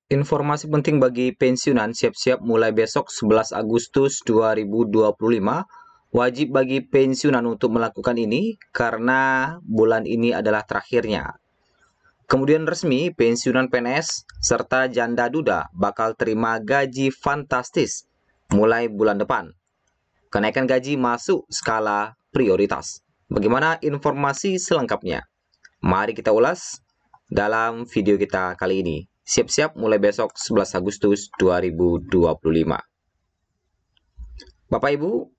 Informasi penting bagi pensiunan siap-siap mulai besok 11 Agustus 2025. Wajib bagi pensiunan untuk melakukan ini karena bulan ini adalah terakhirnya. Kemudian resmi, pensiunan PNS serta janda duda bakal terima gaji fantastis mulai bulan depan. Kenaikan gaji masuk skala prioritas. Bagaimana informasi selengkapnya? Mari kita ulas dalam video kita kali ini. Siap-siap mulai besok 11 Agustus 2025. Bapak Ibu,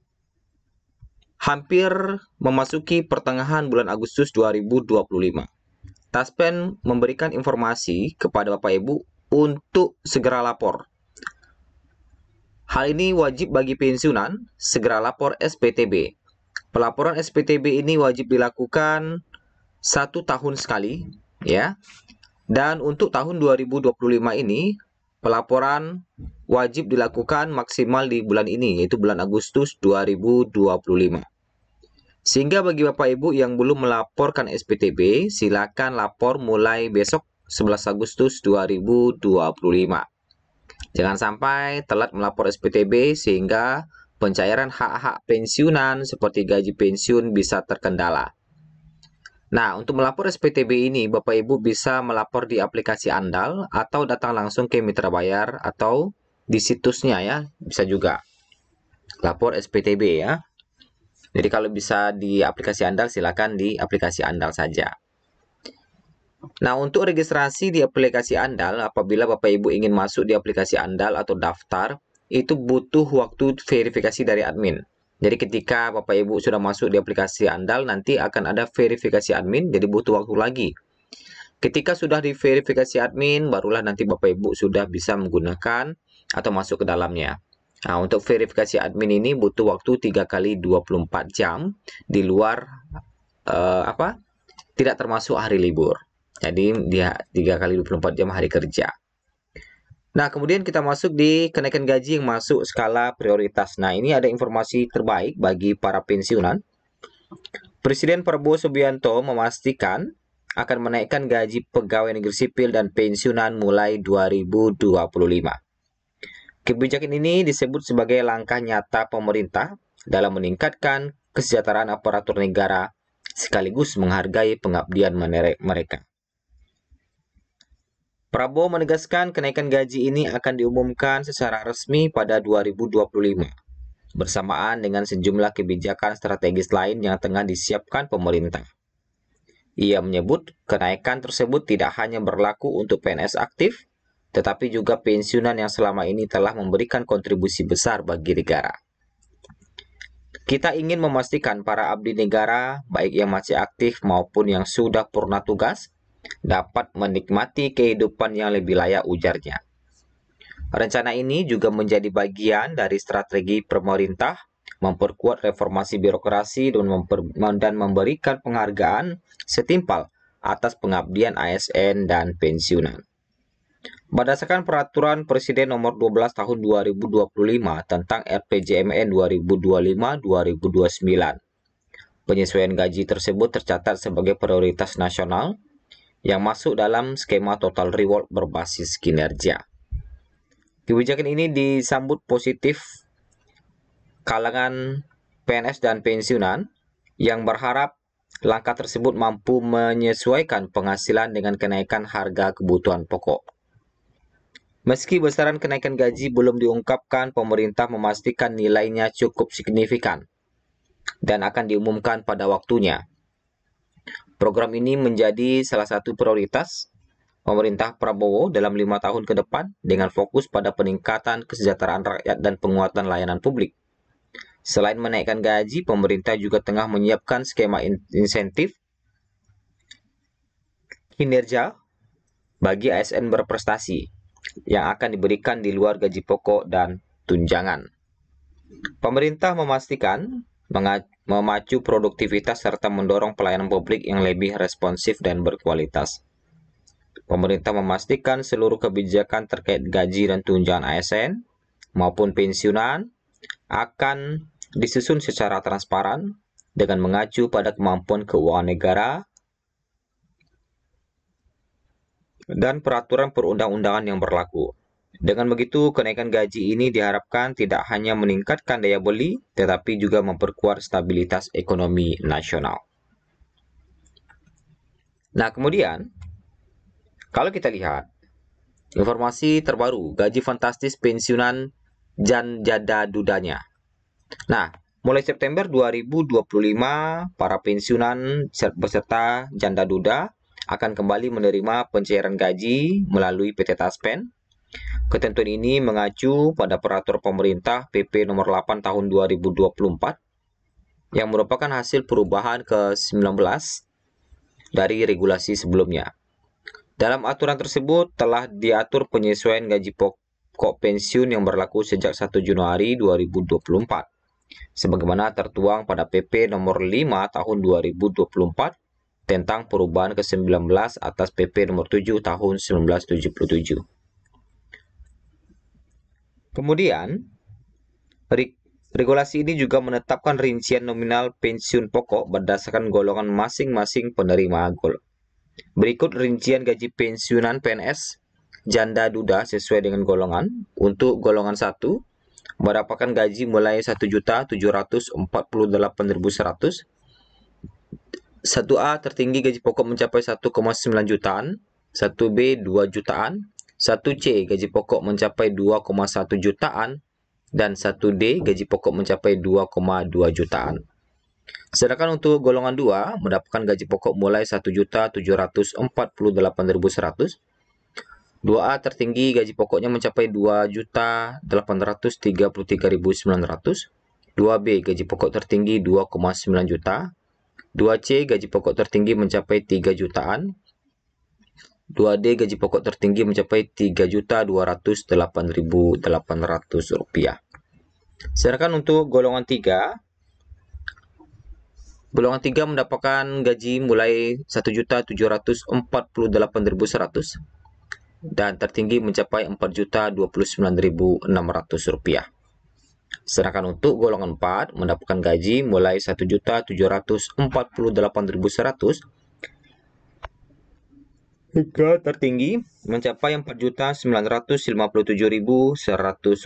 hampir memasuki pertengahan bulan Agustus 2025. Taspen memberikan informasi kepada Bapak Ibu untuk segera lapor. Hal ini wajib bagi pensiunan, segera lapor SPTB. Pelaporan SPTB ini wajib dilakukan 1 tahun sekali, ya. Dan untuk tahun 2025 ini, pelaporan wajib dilakukan maksimal di bulan ini, yaitu bulan Agustus 2025. Sehingga bagi Bapak Ibu yang belum melaporkan SPTB, silakan lapor mulai besok 11 Agustus 2025. Jangan sampai telat melapor SPTB sehingga pencairan hak-hak pensiunan seperti gaji pensiun bisa terkendala. Nah, untuk melapor SPTB ini, Bapak Ibu bisa melapor di aplikasi Andal atau datang langsung ke Mitra Bayar atau di situsnya ya, bisa juga. Lapor SPTB ya. Jadi kalau bisa di aplikasi Andal, silakan di aplikasi Andal saja. Nah, untuk registrasi di aplikasi Andal, apabila Bapak Ibu ingin masuk di aplikasi Andal atau daftar, itu butuh waktu verifikasi dari admin. Jadi ketika Bapak Ibu sudah masuk di aplikasi Andal, nanti akan ada verifikasi admin, jadi butuh waktu lagi. Ketika sudah diverifikasi admin, barulah nanti Bapak Ibu sudah bisa menggunakan atau masuk ke dalamnya. Nah, untuk verifikasi admin ini butuh waktu 3 kali 24 jam di luar tidak termasuk hari libur. Jadi dia 3 kali 24 jam hari kerja. Nah, kemudian kita masuk di kenaikan gaji yang masuk skala prioritas. Nah, ini ada informasi terbaik bagi para pensiunan. Presiden Prabowo Subianto memastikan akan menaikkan gaji pegawai negeri sipil dan pensiunan mulai 2025. Kebijakan ini disebut sebagai langkah nyata pemerintah dalam meningkatkan kesejahteraan aparatur negara sekaligus menghargai pengabdian mereka. Prabowo menegaskan kenaikan gaji ini akan diumumkan secara resmi pada 2025, bersamaan dengan sejumlah kebijakan strategis lain yang tengah disiapkan pemerintah. Ia menyebut kenaikan tersebut tidak hanya berlaku untuk PNS aktif, tetapi juga pensiunan yang selama ini telah memberikan kontribusi besar bagi negara. Kita ingin memastikan para abdi negara, baik yang masih aktif maupun yang sudah purna tugas, dapat menikmati kehidupan yang lebih layak, ujarnya. Rencana ini juga menjadi bagian dari strategi pemerintah memperkuat reformasi birokrasi dan memberikan penghargaan setimpal atas pengabdian ASN dan pensiunan. Berdasarkan Peraturan Presiden Nomor 12 Tahun 2025 tentang RPJMN 2025-2029, penyesuaian gaji tersebut tercatat sebagai prioritas nasional yang masuk dalam skema total reward berbasis kinerja. Kebijakan ini disambut positif kalangan PNS dan pensiunan yang berharap langkah tersebut mampu menyesuaikan penghasilan dengan kenaikan harga kebutuhan pokok. Meski besaran kenaikan gaji belum diungkapkan, pemerintah memastikan nilainya cukup signifikan dan akan diumumkan pada waktunya. Program ini menjadi salah satu prioritas pemerintah Prabowo dalam 5 tahun ke depan dengan fokus pada peningkatan kesejahteraan rakyat dan penguatan layanan publik. Selain menaikkan gaji, pemerintah juga tengah menyiapkan skema insentif kinerja bagi ASN berprestasi yang akan diberikan di luar gaji pokok dan tunjangan. Pemerintah memastikan memacu produktivitas serta mendorong pelayanan publik yang lebih responsif dan berkualitas. Pemerintah memastikan seluruh kebijakan terkait gaji dan tunjangan ASN maupun pensiunan akan disusun secara transparan dengan mengacu pada kemampuan keuangan negara dan peraturan perundang-undangan yang berlaku. Dengan begitu, kenaikan gaji ini diharapkan tidak hanya meningkatkan daya beli, tetapi juga memperkuat stabilitas ekonomi nasional. Nah, kemudian, kalau kita lihat informasi terbaru, gaji fantastis pensiunan janda dudanya. Nah, mulai September 2025, para pensiunan beserta janda duda akan kembali menerima pencairan gaji melalui PT Taspen. Ketentuan ini mengacu pada peraturan pemerintah PP nomor 8 tahun 2024 yang merupakan hasil perubahan ke-19 dari regulasi sebelumnya. Dalam aturan tersebut telah diatur penyesuaian gaji pokok pensiun yang berlaku sejak 1 Januari 2024. Sebagaimana tertuang pada PP nomor 5 tahun 2024 tentang perubahan ke-19 atas PP nomor 7 tahun 1977. Kemudian, regulasi ini juga menetapkan rincian nominal pensiun pokok berdasarkan golongan masing-masing penerima. Berikut rincian gaji pensiunan PNS janda duda sesuai dengan golongan. Untuk golongan 1, mendapatkan gaji mulai 1.748.100. 1A tertinggi gaji pokok mencapai 1,9 jutaan, 1B 2 jutaan, 1C gaji pokok mencapai 2,1 jutaan, dan 1D gaji pokok mencapai 2,2 jutaan. Sedangkan untuk golongan 2 mendapatkan gaji pokok mulai 1.748.100. 2A tertinggi gaji pokoknya mencapai 2.833.900. 2B gaji pokok tertinggi 2,9 juta. 2C gaji pokok tertinggi mencapai 3 jutaan. 2D gaji pokok tertinggi mencapai 3.208.800 rupiah. Sedangkan untuk golongan 3 mendapatkan gaji mulai 1.748.100 dan tertinggi mencapai 4.029.600 rupiah. Sedangkan untuk golongan 4 mendapatkan gaji mulai 1.748.100 hingga tertinggi mencapai 4.957.100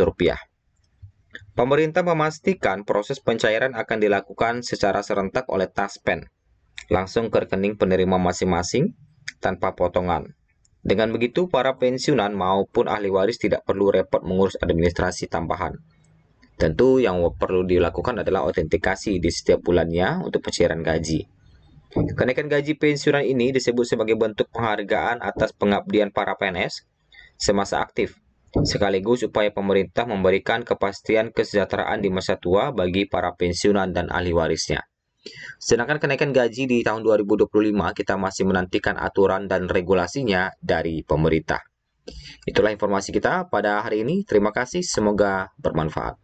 rupiah. Pemerintah memastikan proses pencairan akan dilakukan secara serentak oleh Taspen, langsung ke rekening penerima masing-masing tanpa potongan. Dengan begitu, para pensiunan maupun ahli waris tidak perlu repot mengurus administrasi tambahan. Tentu yang perlu dilakukan adalah autentikasi di setiap bulannya untuk pencairan gaji. Kenaikan gaji pensiunan ini disebut sebagai bentuk penghargaan atas pengabdian para PNS semasa aktif, sekaligus upaya pemerintah memberikan kepastian kesejahteraan di masa tua bagi para pensiunan dan ahli warisnya. Sedangkan kenaikan gaji di tahun 2025 kita masih menantikan aturan dan regulasinya dari pemerintah. Itulah informasi kita pada hari ini. Terima kasih, semoga bermanfaat.